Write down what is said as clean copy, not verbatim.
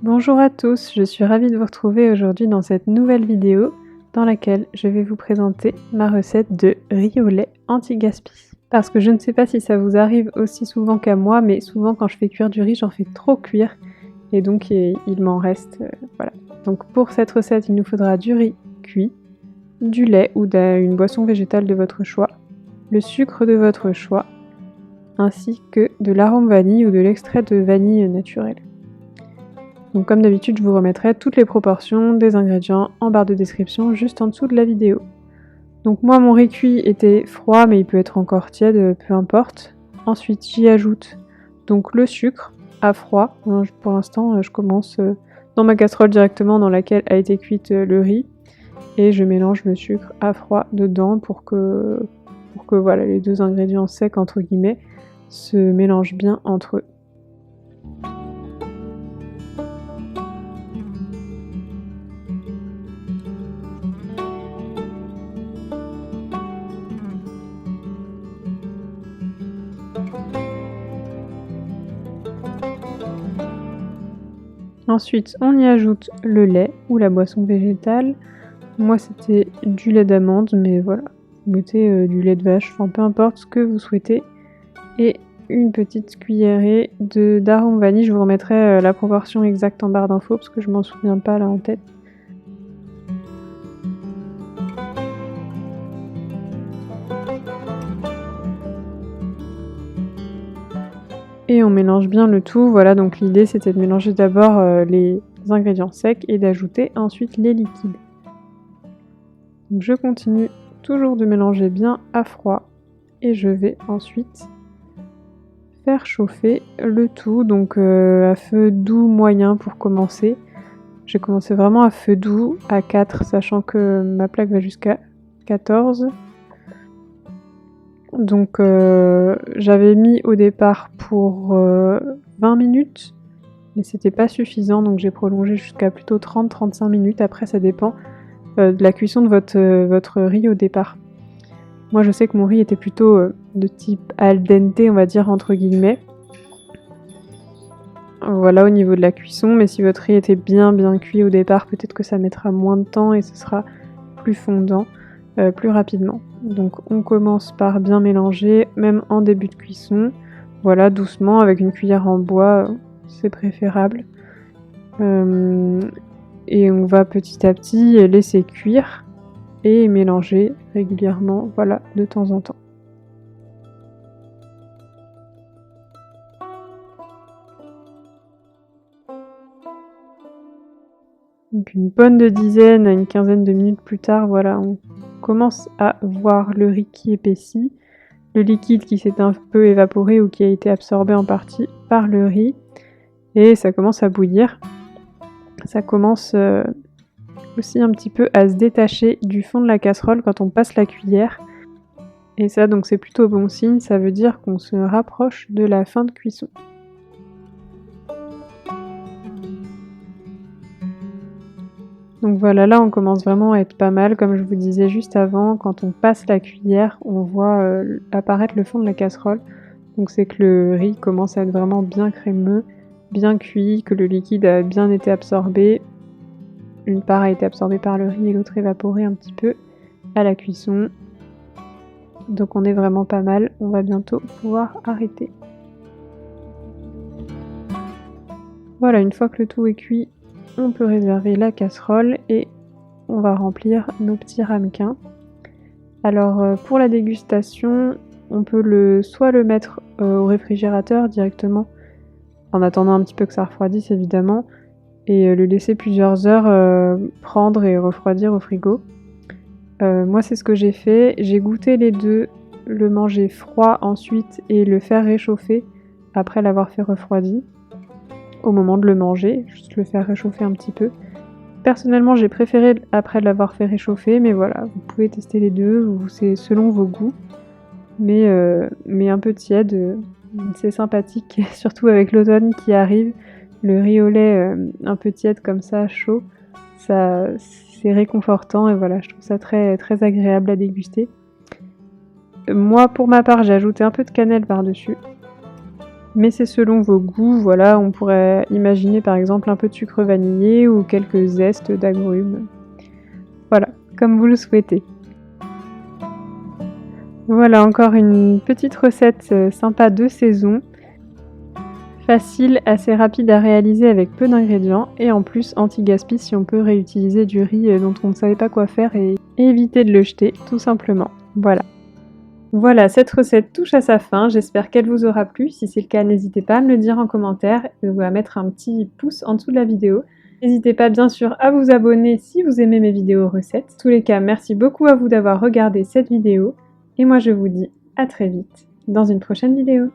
Bonjour à tous, je suis ravie de vous retrouver aujourd'hui dans cette nouvelle vidéo dans laquelle je vais vous présenter ma recette de riz au lait anti-gaspi. Parce que je ne sais pas si ça vous arrive aussi souvent qu'à moi, mais souvent quand je fais cuire du riz, j'en fais trop cuire et donc il m'en reste. Voilà. Donc pour cette recette, il nous faudra du riz cuit, du lait ou une boisson végétale de votre choix, le sucre de votre choix, ainsi que de l'arôme vanille ou de l'extrait de vanille naturel. Donc comme d'habitude, je vous remettrai toutes les proportions des ingrédients en barre de description juste en dessous de la vidéo. Donc moi mon riz cuit était froid mais il peut être encore tiède, peu importe. Ensuite j'y ajoute donc le sucre à froid. Pour l'instant je commence dans ma casserole directement dans laquelle a été cuite le riz et je mélange le sucre à froid dedans pour que voilà, les deux ingrédients secs entre guillemets se mélangent bien entre eux. Ensuite, on y ajoute le lait ou la boisson végétale. Moi, c'était du lait d'amande, mais voilà, vous mettez du lait de vache, enfin peu importe ce que vous souhaitez. Et une petite cuillerée d'arôme vanille. Je vous remettrai la proportion exacte en barre d'infos parce que je m'en souviens pas là en tête. Et on mélange bien le tout. Voilà, donc l'idée c'était de mélanger d'abord les ingrédients secs et d'ajouter ensuite les liquides. Donc je continue toujours de mélanger bien à froid et je vais ensuite faire chauffer le tout, donc à feu doux moyen pour commencer. J'ai commencé vraiment à feu doux, à 4, sachant que ma plaque va jusqu'à 14. Donc j'avais mis au départ pour 20 minutes, mais c'était pas suffisant, donc j'ai prolongé jusqu'à plutôt 30-35 minutes. Après ça dépend de la cuisson de votre riz au départ. Moi je sais que mon riz était plutôt de type al dente, on va dire entre guillemets. Voilà au niveau de la cuisson, mais si votre riz était bien cuit au départ, peut-être que ça mettra moins de temps et ce sera plus fondant, plus rapidement. Donc on commence par bien mélanger, même en début de cuisson. Voilà, doucement, avec une cuillère en bois, c'est préférable. Et on va petit à petit laisser cuire et mélanger régulièrement, voilà, de temps en temps. Donc une bonne dizaine à une quinzaine de minutes plus tard, voilà, on commence à voir le riz qui épaissit, le liquide qui s'est un peu évaporé ou qui a été absorbé en partie par le riz, et ça commence à bouillir. Ça commence aussi un petit peu à se détacher du fond de la casserole quand on passe la cuillère. Et ça, donc c'est plutôt bon signe, ça veut dire qu'on se rapproche de la fin de cuisson. Donc voilà, là on commence vraiment à être pas mal, comme je vous disais juste avant, quand on passe la cuillère, on voit apparaître le fond de la casserole. Donc c'est que le riz commence à être vraiment bien crémeux, bien cuit, que le liquide a bien été absorbé. Une part a été absorbée par le riz et l'autre évaporée un petit peu à la cuisson. Donc on est vraiment pas mal, on va bientôt pouvoir arrêter. Voilà, une fois que le tout est cuit, on peut réserver la casserole et on va remplir nos petits ramequins. Alors pour la dégustation, on peut soit le mettre au réfrigérateur directement, en attendant un petit peu que ça refroidisse évidemment, et le laisser plusieurs heures prendre et refroidir au frigo. Moi c'est ce que j'ai fait, j'ai goûté les deux, le manger froid ensuite et le faire réchauffer après l'avoir fait refroidi. Au moment de le manger, juste le faire réchauffer un petit peu. Personnellement, j'ai préféré après l'avoir fait réchauffer, mais voilà, vous pouvez tester les deux, c'est selon vos goûts. Mais un peu tiède, c'est sympathique, surtout avec l'automne qui arrive. Le riz au lait un peu tiède comme ça, chaud, ça, c'est réconfortant et voilà, je trouve ça très, très agréable à déguster. Moi, pour ma part, j'ai ajouté un peu de cannelle par-dessus. mais c'est selon vos goûts. Voilà, on pourrait imaginer par exemple un peu de sucre vanillé ou quelques zestes d'agrumes. Voilà, comme vous le souhaitez. Voilà encore une petite recette sympa de saison. Facile, assez rapide à réaliser avec peu d'ingrédients et en plus anti-gaspi si on peut réutiliser du riz dont on ne savait pas quoi faire et éviter de le jeter tout simplement. Voilà. Voilà, cette recette touche à sa fin, j'espère qu'elle vous aura plu. Si c'est le cas, n'hésitez pas à me le dire en commentaire ou à mettre un petit pouce en dessous de la vidéo. N'hésitez pas bien sûr à vous abonner si vous aimez mes vidéos recettes. En tous les cas, merci beaucoup à vous d'avoir regardé cette vidéo et moi je vous dis à très vite dans une prochaine vidéo.